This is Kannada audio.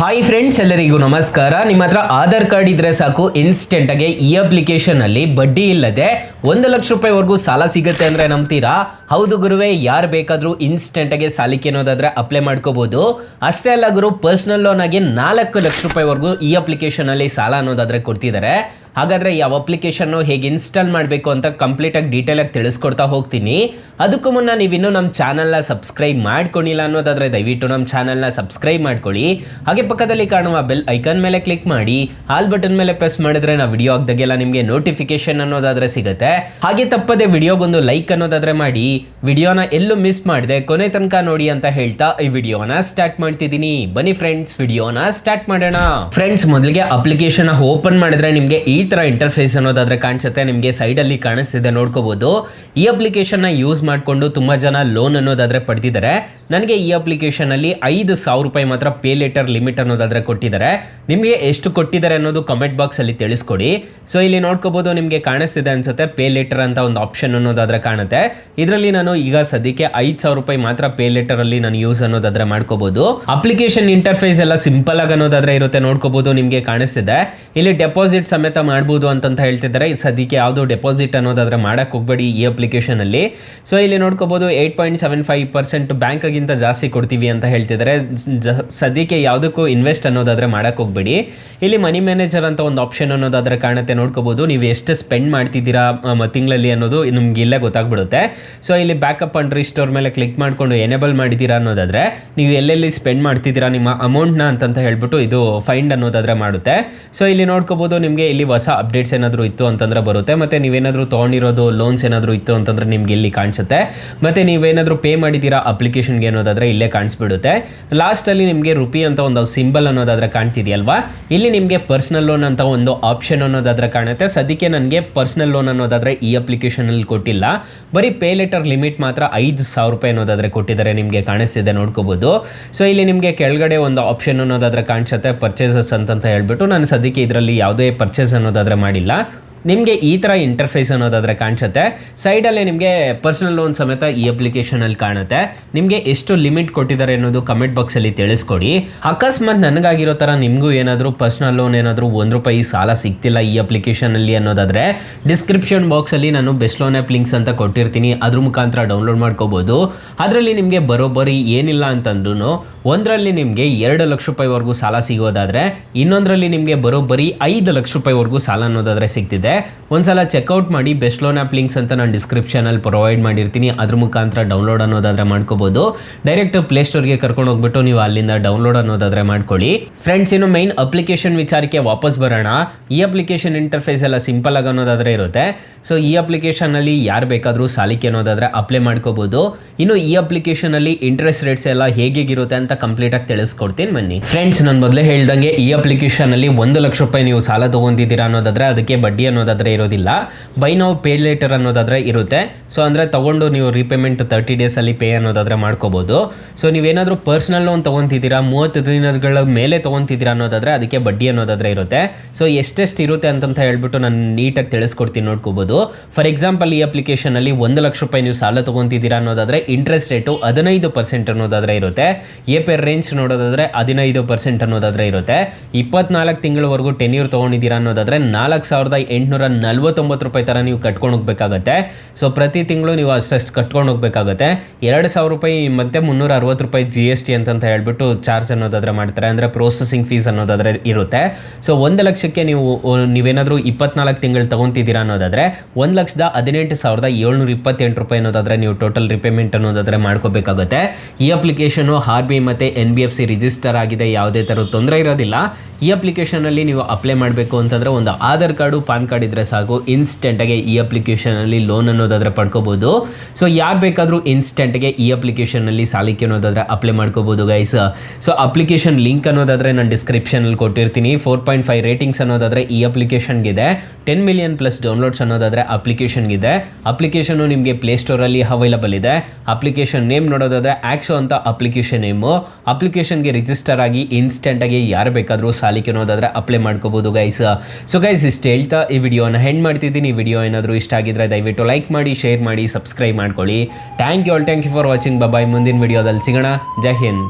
ಹಾಯ್ ಫ್ರೆಂಡ್ಸ್, ಎಲ್ಲರಿಗೂ ನಮಸ್ಕಾರ. ನಿಮ್ಮ ಹತ್ರ ಆಧಾರ್ ಕಾರ್ಡ್ ಇದ್ರೆ ಸಾಕು, ಇನ್ಸ್ಟೆಂಟ್ ಆಗಿ ಈ ಅಪ್ಲಿಕೇಶನ್ ಅಲ್ಲಿ ಬಡ್ಡಿ ಇಲ್ಲದೆ 1,00,000 ಸಾಲ ಸಿಗುತ್ತೆ ಅಂದ್ರೆ ನಂಬ್ತೀರಾ? ಹೌದು ಗುರುವೆ, ಯಾರು ಬೇಕಾದ್ರೂ ಇನ್ಸ್ಟೆಂಟ್ ಆಗಿ ಸಾಲಕ್ಕೆ ಅನ್ನೋದಾದ್ರೆ ಅಪ್ಲೈ ಮಾಡ್ಕೋಬಹುದು. ಅಷ್ಟೇ ಅಲ್ಲ ಗುರು, ಪರ್ಸನಲ್ ಲೋನ್ ಆಗಿ 4,00,000 ಈ ಅಪ್ಲಿಕೇಶನ್ ಅಲ್ಲಿ ಸಾಲ ಅನ್ನೋದಾದ್ರೆ ಕೊಡ್ತಿದ್ದಾರೆ. ಹಾಗಾದ್ರೆ ಯಾವ ಅಪ್ಲಿಕೇಶನ್ ಹೇಗೆ ಇನ್ಸ್ಟಾಲ್ ಮಾಡಬೇಕು ಅಂತ ಕಂಪ್ಲೀಟ್ ಆಗಿ ಡೀಟೇಲ್ ಆಗಿ ತಿಳಿಸ್ಕೊಡ್ತಾ ಹೋಗ್ತೀನಿ. ಅದಕ್ಕೂ ಮುನ್ನ ನೀವಿನ್ನೂ ನಮ್ಮ ಚಾನಲ್ನ ಸಬ್ಸ್ಕ್ರೈಬ್ ಮಾಡ್ಕೊಂಡಿಲ್ಲ ಅನ್ನೋದಾದ್ರೆ ದಯವಿಟ್ಟು ನಮ್ಮ ಚಾನಲ್ನ ಸಬ್ಸ್ಕ್ರೈಬ್ ಮಾಡ್ಕೊಳ್ಳಿ. ಹಾಗೆ ಪಕ್ಕದಲ್ಲಿ ಕಾಣುವ ಬೆಲ್ ಐಕಾನ್ ಮೇಲೆ ಕ್ಲಿಕ್ ಮಾಡಿ, ಆಲ್ ಬಟನ್ ಮೇಲೆ ಪ್ರೆಸ್ ಮಾಡಿದ್ರೆ ನಾವು ವಿಡಿಯೋ ಹಾಕ್ದಾಗೆಲ್ಲ ನಿಮಗೆ ನೋಟಿಫಿಕೇಶನ್ ಅನ್ನೋದಾದ್ರೆ ಸಿಗುತ್ತೆ. ಹಾಗೆ ತಪ್ಪದೆ ವಿಡಿಯೋಗೊಂದು ಲೈಕ್ ಅನ್ನೋದಾದ್ರೆ ಮಾಡಿ, ವಿಡಿಯೋನ ಎಲ್ಲೂ ಮಿಸ್ ಮಾಡದೆ ಕೊನೆ ತನಕ ನೋಡಿ ಅಂತ ಹೇಳ್ತಾ ಈ ವಿಡಿಯೋನ ಸ್ಟಾರ್ಟ್ ಮಾಡ್ತಿದ್ದೀನಿ. ಬನ್ನಿ ಫ್ರೆಂಡ್ಸ್, ವಿಡಿಯೋನ ಸ್ಟಾರ್ಟ್ ಮಾಡೋಣ. ಫ್ರೆಂಡ್ಸ್, ಮೊದಲಿಗೆ ಅಪ್ಲಿಕೇಶನ್ ಓಪನ್ ಮಾಡಿದ್ರೆ ನಿಮಗೆ ಈ ತರ ಇಂಟರ್ಫೇಸ್ ಅನ್ನೋದಾದ್ರೆ ಕಾಣಿಸುತ್ತೆ. ನಿಮಗೆ ಸೈಡ್ ಅಲ್ಲಿ ಕಾಣಿಸ್ತಿದೆ, ನೋಡ್ಕೋಬಹುದು. ಈ ಅಪ್ಲಿಕೇಶನ್ ನ ಯೂಸ್ ಮಾಡಿಕೊಂಡು ತುಂಬಾ ಜನ ಲೋನ್ ಅನ್ನೋದಾದ್ರೆ ಪಡೆದಿದ್ದಾರೆ. ನನಗೆ ಈ ಅಪ್ಲಿಕೇಶನ್ ಅಲ್ಲಿ 5,000 ರೂಪಾಯಿ ಮಾತ್ರ ಪೇ ಲೆಟರ್ ಲಿಮಿಟ್ ಅನ್ನೋದಾದ್ರೆ ಕೊಟ್ಟಿದ್ದಾರೆ. ನಿಮಗೆ ಎಷ್ಟು ಕೊಟ್ಟಿದ್ದಾರೆ ಅನ್ನೋದು ಕಮೆಂಟ್ ಬಾಕ್ಸ್ ಅಲ್ಲಿ ತಿಳಿಸ್ಕೊಡಿ. ಸೊ ಇಲ್ಲಿ ನೋಡ್ಕೋಬಹುದು, ನಿಮಗೆ ಕಾಣಿಸ್ತಿದೆ ಅನ್ಸುತ್ತೆ ಪೇ ಲೆಟರ್ ಅಂತ ಒಂದು ಆಪ್ಷನ್ ಅನ್ನೋದಾದ್ರೆ ಕಾಣುತ್ತೆ. ಇದರಲ್ಲಿ ನಾನು ಈಗ ಸದ್ಯಕ್ಕೆ 5,000 ರೂಪಾಯಿ ಮಾತ್ರ ಪೇ ಲೆಟರ್ ಅಲ್ಲಿ ನಾನು ಯೂಸ್ ಅನ್ನೋದಾದ್ರೆ ಮಾಡ್ಕೋಬಹುದು. ಅಪ್ಲಿಕೇಶನ್ ಇಂಟರ್ಫೇಸ್ ಎಲ್ಲ ಸಿಂಪಲ್ ಆಗಿ ಅನ್ನೋದಾದ್ರೆ ಇರುತ್ತೆ, ನೋಡ್ಕೋಬಹುದು. ನಿಮಗೆ ಕಾಣಿಸ್ತಿದೆ ಇಲ್ಲಿ ಡೆಪಾಸಿಟ್ ಸಮೇತ ಮಾಡ್ಬೋದು ಅಂತ ಹೇಳ್ತಿದ್ದಾರೆ. ಸದ್ಯಕ್ಕೆ ಯಾವುದು ಡೆಪಾಸಿಟ್ ಅನ್ನೋದಾದ್ರೆ ಮಾಡಕ್ ಹೋಗ್ಬೇಡಿ ಈ ಅಪ್ಲಿಕೇಶನ್ ಅಲ್ಲಿ. ಸೊ ಇಲ್ಲಿ ನೋಡ್ಕೋಬಹುದು 8.75% ಬ್ಯಾಂಕ್ ಗಿಂತ ಜಾಸ್ತಿ ಕೊಡ್ತೀವಿ ಅಂತ ಹೇಳ್ತಿದ್ದಾರೆ. ಸದ್ಯಕ್ಕೆ ಯಾವುದಕ್ಕೂ ಇನ್ವೆಸ್ಟ್ ಅನ್ನೋದಾದ್ರೆ ಮಾಡಕ್ ಹೋಗ್ಬೇಡಿ. ಇಲ್ಲಿ ಮನಿ ಮ್ಯಾನೇಜರ್ ಅಂತ ಒಂದು ಆಪ್ಷನ್ ಅನ್ನೋದಾದ್ರೆ ಕಾಣುತ್ತೆ, ನೋಡ್ಕೋಬಹುದು. ನೀವು ಎಷ್ಟು ಸ್ಪೆಂಡ್ ಮಾಡ್ತಿದ್ದೀರಾ ತಿಂಗಳಲ್ಲಿ ಅನ್ನೋದು ನಿಮ್ಗೆ ಇಲ್ಲೇ ಗೊತ್ತಾಗ್ಬಿಡುತ್ತೆ. ಸೊ ಇಲ್ಲಿ ಬ್ಯಾಕಪ್ ಅಂಡ್ ರಿಸ್ಟೋರ್ ಮೇಲೆ ಕ್ಲಿಕ್ ಮಾಡ್ಕೊಂಡು ಎನೇಬಲ್ ಮಾಡಿದ್ದೀರಾ ಅನ್ನೋದಾದ್ರೆ ನೀವು ಎಲ್ಲೆಲ್ಲಿ ಸ್ಪೆಂಡ್ ಮಾಡ್ತಿದ್ದೀರಾ ನಿಮ್ಮ ಅಮೌಂಟ್ನ ಅಂತ ಹೇಳ್ಬಿಟ್ಟು ಇದು ಫೈಂಡ್ ಅನ್ನೋದಾದ್ರೆ ಮಾಡುತ್ತೆ. ಸೊ ಇಲ್ಲಿ ನೋಡ್ಕೋಬಹುದು, ನಿಮಗೆ ಇಲ್ಲಿ ಹೊಸ ಅಪ್ಡೇಟ್ಸ್ ಏನಾದರೂ ಇತ್ತು ಅಂತಂದ್ರೆ ಬರುತ್ತೆ. ಮತ್ತೆ ನೀವೇನಾದರೂ ತೊಗೊಂಡಿರೋದು ಲೋನ್ಸ್ ಏನಾದರೂ ಇತ್ತು ಅಂತಂದ್ರೆ ನಿಮ್ಗೆ ಇಲ್ಲಿ ಕಾಣಿಸುತ್ತೆ. ಮತ್ತೆ ನೀವೇನಾದರೂ ಪೇ ಮಾಡಿದ್ದೀರಾ ಅಪ್ಲಿಕೇಶನ್ಗೆ ಅನ್ನೋದಾದ್ರೆ ಇಲ್ಲೇ ಕಾಣಿಸ್ಬಿಡುತ್ತೆ. ಲಾಸ್ಟಲ್ಲಿ ನಿಮಗೆ ರುಪಿ ಅಂತ ಒಂದು ಸಿಂಬಲ್ ಅನ್ನೋದಾದ್ರೆ ಕಾಣ್ತಿದೆಯಲ್ವಾ, ಇಲ್ಲಿ ನಿಮಗೆ ಪರ್ಸನಲ್ ಲೋನ್ ಅಂತ ಒಂದು ಆಪ್ಷನ್ ಅನ್ನೋದಾದ್ರೆ ಕಾಣುತ್ತೆ. ಸದ್ಯಕ್ಕೆ ನನಗೆ ಪರ್ಸನಲ್ ಲೋನ್ ಅನ್ನೋದಾದ್ರೆ ಈ ಅಪ್ಲಿಕೇಶನ್ ಅಲ್ಲಿ ಕೊಟ್ಟಿಲ್ಲ, ಬರೀ ಪೇ ಲೆಟರ್ ಲಿಮಿಟ್ ಮಾತ್ರ 5,000 ರೂಪಾಯಿ ಅನ್ನೋದಾದ್ರೆ ಕೊಟ್ಟಿದ್ದಾರೆ. ನಿಮಗೆ ಕಾಣಿಸ್ತಿದೆ, ನೋಡ್ಕೋಬಹುದು. ಸೊ ಇಲ್ಲಿ ನಿಮಗೆ ಕೆಳಗಡೆ ಒಂದು ಆಪ್ಷನ್ ಅನ್ನೋದಾದ್ರೆ ಕಾಣಿಸುತ್ತೆ ಪರ್ಚೇಸಸ್ ಅಂತ ಹೇಳ್ಬಿಟ್ಟು. ನಾನು ಸದ್ಯಕ್ಕೆ ಇದರಲ್ಲಿ ಯಾವುದೇ ಪರ್ಚೇಸ್ ಅನ್ನೋದಾದ್ರೆ ಮಾಡಿಲ್ಲ. ನಿಮಗೆ ಈ ಥರ ಇಂಟರ್ಫೇಸ್ ಅನ್ನೋದಾದ್ರೆ ಕಾಣಿಸುತ್ತೆ. ಸೈಡಲ್ಲೇ ನಿಮಗೆ ಪರ್ಸನಲ್ ಲೋನ್ ಸಮೇತ ಈ ಅಪ್ಲಿಕೇಶನಲ್ಲಿ ಕಾಣುತ್ತೆ. ನಿಮಗೆ ಎಷ್ಟು ಲಿಮಿಟ್ ಕೊಟ್ಟಿದ್ದಾರೆ ಅನ್ನೋದು ಕಮೆಂಟ್ ಬಾಕ್ಸಲ್ಲಿ ತಿಳಿಸ್ಕೊಡಿ. ಅಕಸ್ಮಾತ್ ನನಗಾಗಿರೋ ಥರ ನಿಮಗೂ ಏನಾದರೂ ಪರ್ಸನಲ್ ಲೋನ್ ಏನಾದರೂ ₹1 ಸಾಲ ಸಿಗ್ತಿಲ್ಲ ಈ ಅಪ್ಲಿಕೇಶನಲ್ಲಿ ಅನ್ನೋದಾದರೆ ಡಿಸ್ಕ್ರಿಪ್ಷನ್ ಬಾಕ್ಸಲ್ಲಿ ನಾನು ಬೆಸ್ಟ್ ಲೋನ್ ಆ್ಯಪ್ ಲಿಂಕ್ಸ್ ಅಂತ ಕೊಟ್ಟಿರ್ತೀನಿ, ಅದ್ರ ಮುಖಾಂತರ ಡೌನ್ಲೋಡ್ ಮಾಡ್ಕೋಬೋದು. ಅದರಲ್ಲಿ ನಿಮಗೆ ಬರೋಬ್ಬರಿ ಏನಿಲ್ಲ ಅಂತಂದ್ರೂ ಒಂದರಲ್ಲಿ ನಿಮಗೆ ₹2,00,000 ಸಾಲ ಸಿಗೋದಾದರೆ ಇನ್ನೊಂದರಲ್ಲಿ ನಿಮಗೆ ಬರೋಬ್ಬರಿ ₹5,00,000 ಸಾಲ ಅನ್ನೋದಾದರೆ ಸಿಗ್ತಿದೆ. ಒಂದ್ಸಲ ಚೆಕ್ಔಟ್ ಮಾಡಿ, ಬೆಸ್ಟ್ ಲೋನ್ ಆ್ಯಪ್ ಲಿಂಕ್ಸ್ ಅಂತ ನಾನು ಡಿಸ್ಕ್ರಿಪ್ಷನಲ್ಲಿ ಪ್ರೊವೈಡ್ ಮಾಡಿರ್ತೀನಿ, ಅದ್ರ ಮುಖಾಂತರ ಡೌನ್ಲೋಡ್ ಅನ್ನೋದಾದ್ರೆ ಮಾಡ್ಕೋಬಹುದು. ಡೈರೆಕ್ಟ್ ಪ್ಲೇಸ್ಟೋರ್ಗೆ ಕರ್ಕೊಂಡು ಹೋಗ್ಬಿಟ್ಟು ನೀವು ಅಲ್ಲಿಂದ ಡೌನ್ಲೋಡ್ ಅನ್ನೋದಾದ್ರೆ ಮಾಡ್ಕೊಳ್ಳಿ. ಫ್ರೆಂಡ್ಸ್, ಇನ್ನು ಮೈನ್ ಅಪ್ಲಿಕೇಶನ್ ವಿಚಾರಕ್ಕೆ ವಾಪಸ್ ಬರೋಣ. ಈ ಅಪ್ಲಿಕೇಶನ್ ಇಂಟರ್ಫೇಸ್ ಎಲ್ಲ ಸಿಂಪಲ್ ಆಗಿ ಅನ್ನೋದಾದ್ರೆ ಇರುತ್ತೆ. ಸೊ ಈ ಅಪ್ಲಿಕೇಶನ್ ಅಲ್ಲಿ ಯಾರು ಬೇಕಾದರೂ ಸಾಲಕ್ಕೆ ಅನ್ನೋದಾದ್ರೆ ಅಪ್ಲೈ ಮಾಡ್ಕೋಬಹುದು. ಇನ್ನು ಈ ಅಪ್ಲಿಕೇಶನ್ ಅಲ್ಲಿ ಇಂಟ್ರೆಸ್ಟ್ ರೇಟ್ಸ್ ಎಲ್ಲ ಹೇಗಿರುತ್ತೆ ಅಂತ ಕಂಪ್ಲೀಟ್ ಆಗಿ ತಿಳಿಸ್ಕೊಡ್ತೀನಿ ಬನ್ನಿ. ಫ್ರೆಂಡ್ಸ್, ನಾನು ಮೊದಲೇ ಹೇಳ್ದಂಗೆ ಈ ಅಪ್ಲಿಕೇಶನ್ ಅಲ್ಲಿ ₹1,00,000 ನೀವು ಸಾಲ ತಗೊಂಡಿದ್ದೀರಾ ಅನ್ನೋದಾದ್ರೆ ಅದಕ್ಕೆ ಬಡ್ಡಿ ಅನ್ನೋದಾದ್ರೆ ಇರೋದಿಲ್ಲ, ಬೈ ನೌ ಪೇ ಲೇಟರ್ ಅನ್ನೋದಾದ್ರೆ ಇರುತ್ತೆ. ಸೊ ಅಂದ್ರೆ ತಗೊಂಡು ನೀವು ರೀಪೇಮೆಂಟ್ 30 ಡೇಸ್ ಅಲ್ಲಿ ಪೇ ಅನ್ನೋದಾದ್ರೆ ಮಾಡ್ಕೋಬಹುದು. ಸೊ ನೀವೇನಾದ್ರೂ ಪರ್ಸನಲ್ ಲೋನ್ ತಗೊಂತಿದ್ದೀರಾ 30 ದಿನಗಳ ಮೇಲೆ ತಗೊಂತಿದ್ದೀರಾ ಅನ್ನೋದಾದ್ರೆ ಅದಕ್ಕೆ ಬಡ್ಡಿ ಅನ್ನೋದಾದ್ರೆ ಇರುತ್ತೆ. ಸೊ ಎಷ್ಟೆಷ್ಟು ಇರುತ್ತೆ ಅಂತ ಹೇಳ್ಬಿಟ್ಟು ನಾನು ನೀಟಾಗಿ ತಿಳಿಸ್ಕೊಡ್ತೀನಿ, ನೋಡ್ಕೋಬಹುದು. ಫಾರ್ ಎಕ್ಸಾಂಪಲ್, ಈ ಅಪ್ಲಿಕೇಶನ್ ಅಲ್ಲಿ ₹1,00,000 ನೀವು ಸಾಲ ತಗೊಂತಿದ್ದೀರಾ ಅನ್ನೋದಾದ್ರೆ ಇಂಟ್ರೆಸ್ಟ್ ರೇಟು 15% ಅನ್ನೋದಾದ್ರೆ ಇರುತ್ತೆ. ಎ ಪೇ ರೇಂಜ್ ನೋಡೋದಾದ್ರೆ 15% ಅನ್ನೋದಾದ್ರೆ ಇರುತ್ತೆ. 24 ತಿಂಗಳವರೆಗೂ ಟೆನ್ಯೂರ್ ತಗೊಂಡಿದ್ದೀರಾ ಅನ್ನೋದಾದ್ರೆ ₹4,849 ತರ ನೀವು ಕಟ್ಕೊಂಡು ಹೋಗ್ಬೇಕಾಗತ್ತೆ. ಸೊ ಪ್ರತಿ ತಿಂಗಳು ನೀವು ಅಷ್ಟು ಕಟ್ಕೊಂಡು ಹೋಗ್ಬೇಕಾಗತ್ತೆ. ₹2,000 ಮತ್ತೆ ₹360 GST ಅಂತ ಹೇಳ್ಬಿಟ್ಟು ಚಾರ್ಜ್ ಅನ್ನೋದಾದ್ರೆ ಮಾಡ್ತಾರೆ, ಅಂದ್ರೆ ಪ್ರೊಸೆಸಿಂಗ್ ಫೀಸ್ ಅನ್ನೋದಾದ್ರೆ ಇರುತ್ತೆ. ಸೊ 1,00,000ಕ್ಕೆ ನೀವೇನಾದ್ರೂ 24 ತಿಂಗಳು ತಗೊಂತಿದ್ದೀರಾ ಅನ್ನೋದಾದ್ರೆ ₹1,18,728 ಅನ್ನೋದಾದ್ರೆ ನೀವು ಟೋಟಲ್ ರಿಪೇಮೆಂಟ್ ಅನ್ನೋದಾದ್ರೆ ಮಾಡ್ಕೋಬೇಕಾಗುತ್ತೆ. ಈ ಅಪ್ಲಿಕೇಶನ್ RBI ಮತ್ತೆ NBFC ರಿಜಿಸ್ಟರ್ ಆಗಿದೆ, ಯಾವುದೇ ತರ ತೊಂದರೆ ಇರೋದಿಲ್ಲ. ಈ ಅಪ್ಲಿಕೇಶನ್ ಅಲ್ಲಿ ನೀವು ಅಪ್ಲೈ ಮಾಡಬೇಕು ಅಂತಂದ್ರೆ ಒಂದು ಆಧಾರ್ ಕಾರ್ಡು ಪಾನ್ ಕಾರ್ಡ್ ಇದ್ರೆ ಸಾಕು, ಇನ್ಸ್ಟೆಂಟ್ ಆಗಿ ಈ ಅಪ್ಲಿಕೇಶನ್ ಅಲ್ಲಿ ಲೋನ್ ಅನ್ನೋದಾದ್ರೆ ಪಡ್ಕೋಬಹುದು. ಸೊ ಯಾರು ಬೇಕಾದ್ರೂ ಇನ್ಸ್ಟೆಂಟ್ ಆಗಿ ಈ ಅಪ್ಲಿಕೇಶನ್ ಅಲ್ಲಿ ಸಾಲಕ್ಕೆ ಅನ್ನೋದಾದ್ರೆ ಅಪ್ಲೈ ಮಾಡ್ಕೋಬಹುದು ಗೈಸ್. ಸೊ ಅಪ್ಲಿಕೇಶನ್ ಲಿಂಕ್ ಅನ್ನೋದಾದ್ರೆ ನಾನು ಡಿಸ್ಕ್ರಿಪ್ಷನ್ ಅಲ್ಲಿ ಕೊಟ್ಟಿರ್ತೀನಿ. 4.5 ರೇಟಿಂಗ್ಸ್ ಅನ್ನೋದಾದ್ರೆ ಈ ಅಪ್ಲಿಕೇಶನ್ಗೆ ಇದೆ. 10 ಮಿಲಿಯನ್ ಪ್ಲಸ್ ಡೌನ್ಲೋಡ್ಸ್ ಅನ್ನೋದಾದ್ರೆ ಅಪ್ಲಿಕೇಶನ್ಗೆ ಇದೆ. ಅಪ್ಲಿಕೇಶನ್ ನಿಮಗೆ ಪ್ಲೇಸ್ಟೋರ್ ಅಲ್ಲಿ ಅವೈಲಬಲ್ ಇದೆ. ಅಪ್ಲಿಕೇಶನ್ ನೇಮ್ ನೋಡೋದಾದ್ರೆ ಆಕ್ಸೋ ಅಂತ ಅಪ್ಲಿಕೇಶನ್ ನೇಮು. ಅಪ್ಲಿಕೇಶನ್ಗೆ ರಿಜಿಸ್ಟರ್ ಆಗಿ ಇನ್ಸ್ಟೆಂಟ್ ಆಗಿ ಯಾರು ಬೇಕಾದ್ರೂ ಸಾಲಕ್ಕೆ ಅನ್ನೋದಾದ್ರೆ ಅಪ್ಲೈ ಮಾಡ್ಕೋಬಹುದು ಗೈಸ್. ಸೊ ಗೈಸ್, ಇಷ್ಟು ಹೇಳ್ತಾ ಈ ವಿಡಿಯೋನ ಹೆಂಡ್ ಮಾಡ್ತಿದ್ದೀನಿ. ಈ ವಿಡಿಯೋ ಏನಾದರೂ ಇಷ್ಟ ಆಗಿದ್ರೆ ದಯವಿಟ್ಟು ಲೈಕ್ ಮಾಡಿ, ಶೇರ್ ಮಾಡಿ, ಸಬ್ಸ್ಕ್ರೈಬ್ ಮಾಡ್ಕೊಳ್ಳಿ. Thank you for watching. Bye. ಮುಂದಿನ ವಿಡಿಯೋದಲ್ಲಿ ಸಿಗೋಣ. ಜೈ ಹಿಂದ್.